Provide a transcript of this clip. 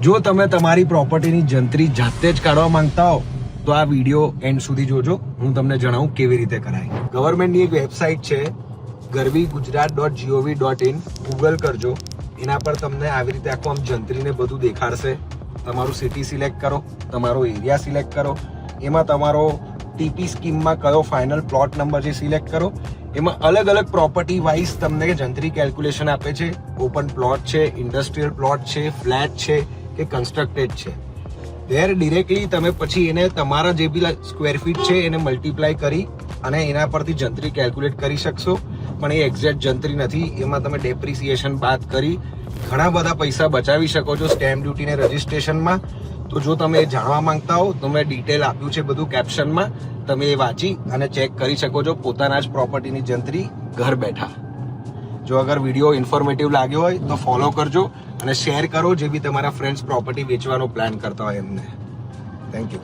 જો તમે તમારી પ્રોપર્ટીની જંત્રી જાતે જ કાઢવા માંગતા હો તો આ વિડીયો એન્ડ સુધી જોજો. હું તમને જણાવું કેવી રીતે કરાય. ગવર્મેન્ટની એક વેબસાઇટ છે garvigujarat.gov.in. ગૂગલ કરજો, એના પર તમને આવી રીતે આખું આમ જંત્રીને બધું દેખાડશે. તમારું સિટી સિલેક્ટ કરો, તમારો એરિયા સિલેક્ટ કરો, એમાં તમારો ટીપી સ્કીમમાં કયો ફાઇનલ પ્લોટ નંબર છે સિલેક્ટ કરો. એમાં અલગ અલગ પ્રોપર્ટી વાઇઝ તમને જંત્રી કેલ્ક્યુલેશન આપે છે. ઓપન પ્લોટ છે, ઇન્ડસ્ટ્રીયલ પ્લોટ છે, ફ્લેટ છે કે કન્સ્ટ્રક્ટેડ છે. there ડિરેક્ટલી તમે પછી એને તમારા જે બી સ્ક્વેર ફીટ છે એને મલ્ટીપ્લાય કરી અને એના પરથી જંત્રી કેલ્ક્યુલેટ કરી શકશો. પણ એ એક્ઝેક્ટ જંત્રી નથી, એમાં તમે ડેપ્રિસિએશન બાદ કરી ઘણા બધા પૈસા બચાવી શકો છો સ્ટેમ્પ ડ્યુટી ને રજિસ્ટ્રેશનમાં. તો જો તમે એ જાણવા માંગતા હો તો મેં ડિટેલ આપ્યું છે બધું કેપ્શનમાં, તમે એ વાંચી અને ચેક કરી શકો છો પોતાના જ પ્રોપર્ટીની જંત્રી ઘર બેઠા. જો અગર વિડીયો ઇન્ફોર્મેટિવ લાગ્યો હોય તો ફોલો કરજો અને શેર કરો જે બી તમારા ફ્રેન્ડ્સ પ્રોપર્ટી વેચવાનો પ્લાન કરતા હોય એમને. Thank you.